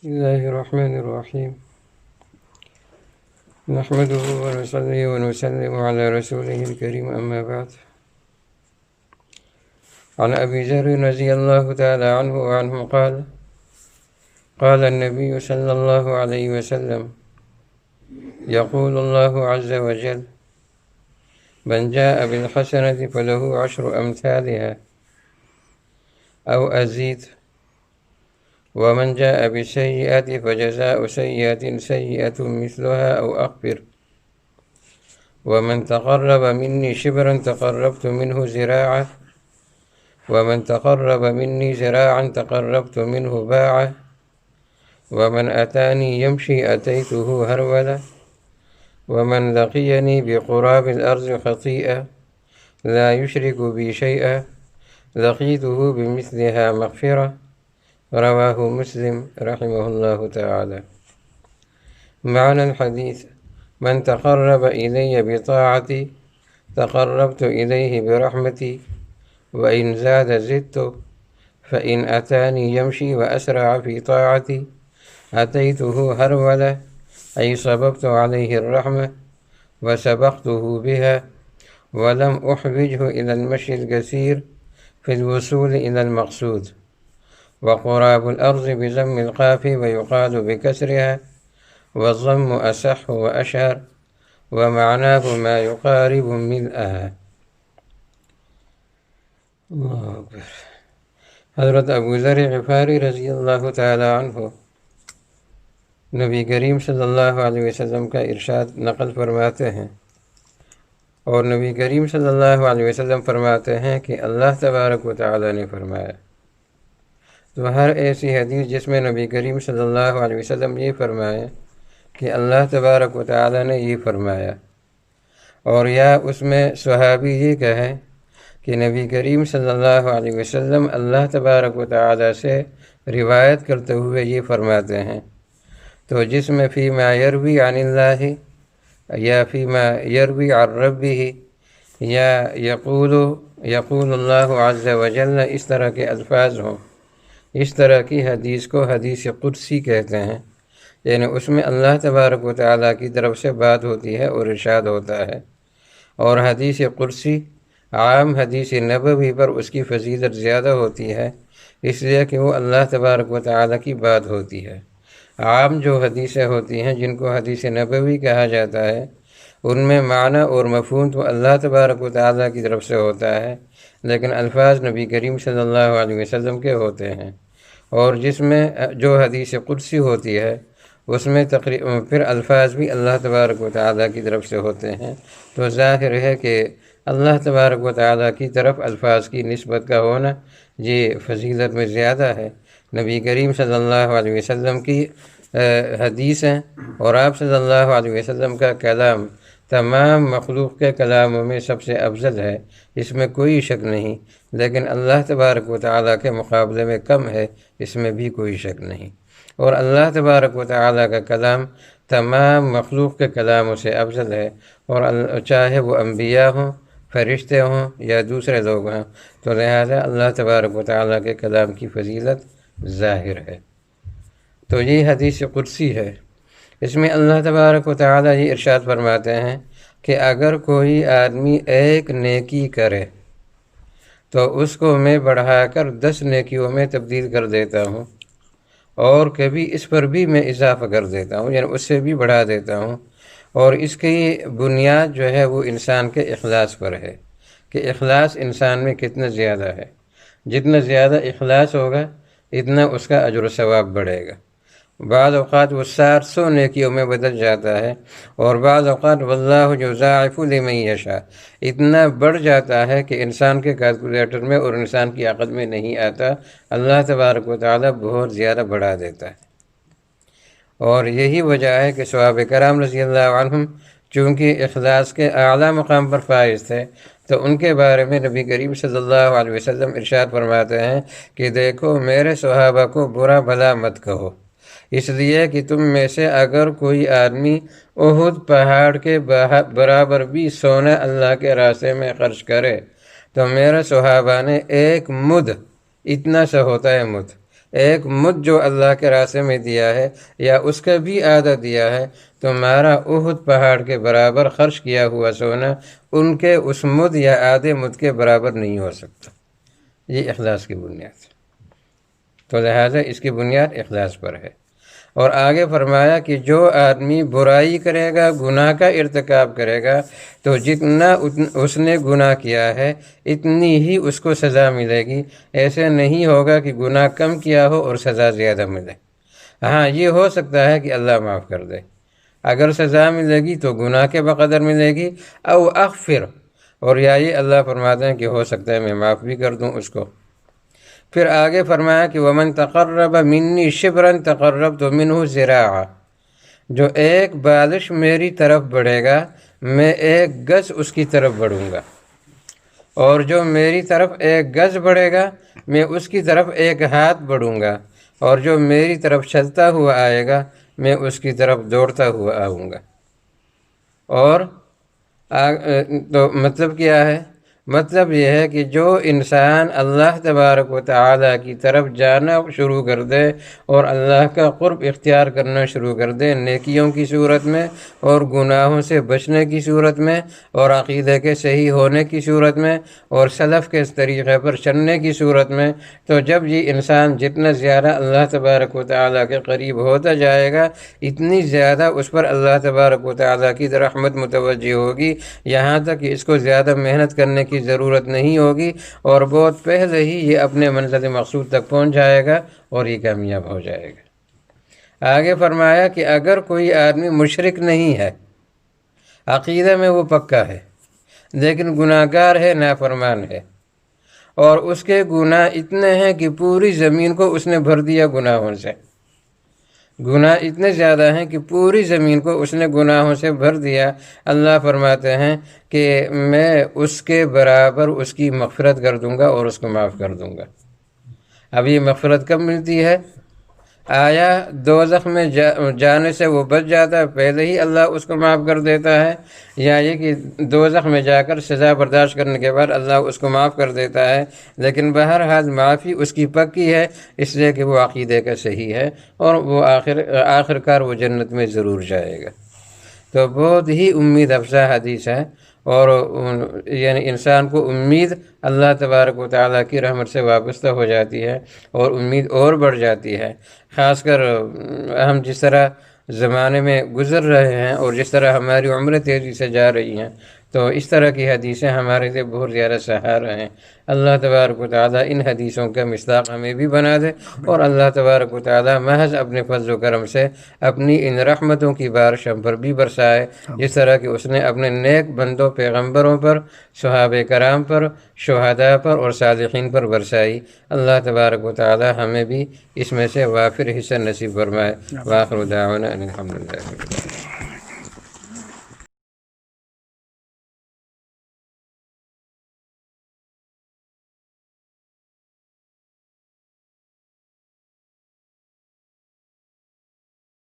بسم الله الرحمن الرحيم. نحمده ونصلي ونسلم على رسوله الكريم، أما بعد. عن أبي ذر رضي الله تعالى عنه وعنه قال قال النبي صلى الله عليه وسلم: يقول الله عز وجل: من جاء بالحسنة فله 10 أمثالها أو أزيد، ومن جاء بالسيئة فجزاء سيئة سيئة مثلها أو أكبر، ومن تقرب مني شبرا تقربت منه ذراعا، ومن تقرب مني ذراعا تقربت منه باعا، ومن أتاني يمشي أتيته هرولا، ومن لقيني بقراب الأرض خطيئة لا يشرك بي شيئا لقيته بمثلها مغفرة. رواه مسلم رحمه الله تعالى. معنى الحديث: من تقرب إلي بطاعتي تقربت إليه برحمتي، وإن زاد زدت، فإن أتاني يمشي وأسرع في طاعتي أتيته هرولة، أي صببت عليه الرحمة وسبقته بها، ولم أحوجه إلى المشي القصير في الوصول إلى المقصود. وقراب الأرض بضم القاف ويقال بكسرها، والضم أصح وأشهر، ومعناه ما يقارب ملئها. اللہ اکبر۔ حضرت ابو ذر غفاری رضی اللہ تعالی عنہ نبی کریم صلی اللہ علیہ وسلم کا ارشاد نقل فرماتے ہیں، اور نبی کریم صلی اللہ علیہ وسلم فرماتے ہیں کہ اللہ تبارک و تعالی نے فرمایا۔ تو ہر ایسی حدیث جس میں نبی کریم صلی اللہ علیہ وسلم یہ فرمائے کہ اللہ تبارک و تعالی نے یہ فرمایا، اور یا اس میں صحابی یہ کہیں کہ نبی کریم صلی اللہ علیہ وسلم اللہ تبارک و تعالی سے روایت کرتے ہوئے یہ فرماتے ہیں، تو جس میں فیما یروی عن اللہ یا فیما یروی عن ربہ یا یقول اللہ عز وجل اس طرح کے الفاظ ہوں، اس طرح کی حدیث کو حدیث قدسی کہتے ہیں، یعنی اس میں اللہ تبارک و تعالیٰ کی طرف سے بات ہوتی ہے اور ارشاد ہوتا ہے، اور حدیث قدسی عام حدیث نبوی پر اس کی فضیلت زیادہ ہوتی ہے، اس لیے کہ وہ اللہ تبارک و تعالیٰ کی بات ہوتی ہے۔ عام جو حدیثیں ہوتی ہیں جن کو حدیث نبوی کہا جاتا ہے، ان میں معنی اور مفہوم تو اللہ تبارک و تعالیٰ کی طرف سے ہوتا ہے، لیکن الفاظ نبی کریم صلی اللہ علیہ وسلم کے ہوتے ہیں، اور جس میں جو حدیث قدسی ہوتی ہے اس میں پھر الفاظ بھی اللہ تبارک و تعالیٰ کی طرف سے ہوتے ہیں، تو ظاہر ہے کہ اللہ تبارک و تعالیٰ کی طرف الفاظ کی نسبت کا ہونا یہ فضیلت میں زیادہ ہے۔ نبی کریم صلی اللہ علیہ وسلم کی حدیثیں اور آپ صلی اللہ علیہ وسلم کا کلام تمام مخلوق کے کلاموں میں سب سے افضل ہے، اس میں کوئی شک نہیں، لیکن اللہ تبارک و تعالیٰ کے مقابلے میں کم ہے، اس میں بھی کوئی شک نہیں، اور اللہ تبارک و تعالیٰ کا کلام تمام مخلوق کے کلاموں سے افضل ہے، اور چاہے وہ انبیاء ہوں، فرشتے ہوں یا دوسرے لوگ ہوں، تو لہذا اللہ تبارک و تعالیٰ کے کلام کی فضیلت ظاہر ہے۔ تو یہ حدیث قدسی ہے، اس میں اللہ تبارک و تعالیٰ یہ ارشاد فرماتے ہیں کہ اگر کوئی آدمی ایک نیکی کرے تو اس کو میں بڑھا کر 10 نیکیوں میں تبدیل کر دیتا ہوں، اور کبھی اس پر بھی میں اضافہ کر دیتا ہوں، یعنی اس سے بھی بڑھا دیتا ہوں، اور اس کی بنیاد جو ہے وہ انسان کے اخلاص پر ہے کہ اخلاص انسان میں کتنا زیادہ ہے، جتنا زیادہ اخلاص ہوگا اتنا اس کا اجر و ثواب بڑھے گا۔ بعض اوقات وہ 700 نیکیوں میں بدل جاتا ہے، اور بعض اوقات واللہ یضاعف لمن یشاء اتنا بڑھ جاتا ہے کہ انسان کے کیلکولیٹر میں اور انسان کی عقل میں نہیں آتا، اللہ تبارک و تعالیٰ بہت زیادہ بڑھا دیتا ہے۔ اور یہی وجہ ہے کہ صحابہ کرام رضی اللہ عنہم چونکہ اخلاص کے اعلیٰ مقام پر فائز تھے، تو ان کے بارے میں نبی کریم صلی اللہ علیہ وسلم ارشاد فرماتے ہیں کہ دیکھو میرے صحابہ کو برا بھلا مت کہو، اس لیے کہ تم میں سے اگر کوئی آدمی احد پہاڑ کے برابر بھی سونا اللہ کے راستے میں خرچ کرے تو میرے صحابہ نے ایک مد، اتنا سا ہوتا ہے مد، ایک مد جو اللہ کے راستے میں دیا ہے یا اس کا بھی آدھا دیا ہے، تمہارا احد پہاڑ کے برابر خرچ کیا ہوا سونا ان کے اس مد یا آدھے مد کے برابر نہیں ہو سکتا۔ یہ اخلاص کی بنیاد ہے، تو لہٰذا اس کی بنیاد اخلاص پر ہے۔ اور آگے فرمایا کہ جو آدمی برائی کرے گا، گناہ کا ارتکاب کرے گا، تو جتنا اس نے گناہ کیا ہے اتنی ہی اس کو سزا ملے گی۔ ایسے نہیں ہوگا کہ گناہ کم کیا ہو اور سزا زیادہ ملے۔ ہاں، یہ ہو سکتا ہے کہ اللہ معاف کر دے، اگر سزا ملے گی تو گناہ کے بقدر ملے گی، او اغفر، اور یا یہ اللہ فرماتے ہیں کہ ہو سکتا ہے میں معاف بھی کر دوں اس کو۔ پھر آگے فرمایا کہ وَمَن تَقَرَّبَ مِنِّي شِبْرًا تَقَرَّبْتُ مِنْهُ ذِرَاعًا، جو ایک بالش میری طرف بڑھے گا میں ایک گز اس کی طرف بڑھوں گا، اور جو میری طرف ایک گز بڑھے گا میں اس کی طرف ایک ہاتھ بڑھوں گا، اور جو میری طرف چلتا ہوا آئے گا میں اس کی طرف دوڑتا ہوا آؤں گا۔ اور تو مطلب کیا ہے؟ مطلب یہ ہے کہ جو انسان اللہ تبارک و تعالیٰ کی طرف جانا شروع کر دے اور اللہ کا قرب اختیار کرنا شروع کر دے نیکیوں کی صورت میں اور گناہوں سے بچنے کی صورت میں اور عقیدے کے صحیح ہونے کی صورت میں اور سلف کے طریقے پر چلنے کی صورت میں، تو جب یہ انسان جتنا زیادہ اللہ تبارک و تعالیٰ کے قریب ہوتا جائے گا اتنی زیادہ اس پر اللہ تبارک و تعالیٰ کی رحمت متوجہ ہوگی، یہاں تک کہ اس کو زیادہ محنت کرنے کی ضرورت نہیں ہوگی اور بہت پہلے ہی یہ اپنے منزل مقصود تک پہنچ جائے گا اور یہ کامیاب ہو جائے گا۔ آگے فرمایا کہ اگر کوئی آدمی مشرک نہیں ہے، عقیدہ میں وہ پکا ہے لیکن گناہ گار ہے، نافرمان ہے، اور اس کے گناہ اتنے ہیں کہ پوری زمین کو اس نے بھر دیا گناہوں سے، گناہ اتنے زیادہ ہیں کہ پوری زمین کو اس نے گناہوں سے بھر دیا، اللہ فرماتے ہیں کہ میں اس کے برابر اس کی مغفرت کر دوں گا اور اس کو معاف کر دوں گا۔ اب یہ مغفرت کب ملتی ہے؟ آیا دوزخ میں جانے سے وہ بچ جاتا ہے پہلے ہی اللہ اس کو معاف کر دیتا ہے، یا یہ کہ دوزخ میں جا کر سزا برداشت کرنے کے بعد اللہ اس کو معاف کر دیتا ہے؟ لیکن بہرحال معافی اس کی پکی ہے، اس لیے کہ وہ عقیدے کا صحیح ہے اور وہ آخرکار وہ جنت میں ضرور جائے گا۔ تو بہت ہی امید افزا حدیث ہے، اور یعنی انسان کو امید اللہ تبارک و تعالیٰ کی رحمت سے وابستہ ہو جاتی ہے اور امید اور بڑھ جاتی ہے، خاص کر ہم جس طرح زمانے میں گزر رہے ہیں اور جس طرح ہماری عمریں تیزی سے جا رہی ہیں، تو اس طرح کی حدیثیں ہمارے لیے بہت زیادہ سہارا ہیں۔ اللہ تبارک و تعالیٰ ان حدیثوں کا مصداق ہمیں بھی بنا دے، اور اللہ تبارک و تعالیٰ محض اپنے فضل و کرم سے اپنی ان رحمتوں کی بارش ہم پر بھی برسائے، جس طرح کہ اس نے اپنے نیک بندوں پیغمبروں پر، صحابہ کرام پر، شہداء پر اور صالحین پر برسائی۔ اللہ تبارک و تعالیٰ ہمیں بھی اس میں سے وافر حصہ نصیب فرمائے۔ وآخر دعوانا ان الحمد للہ۔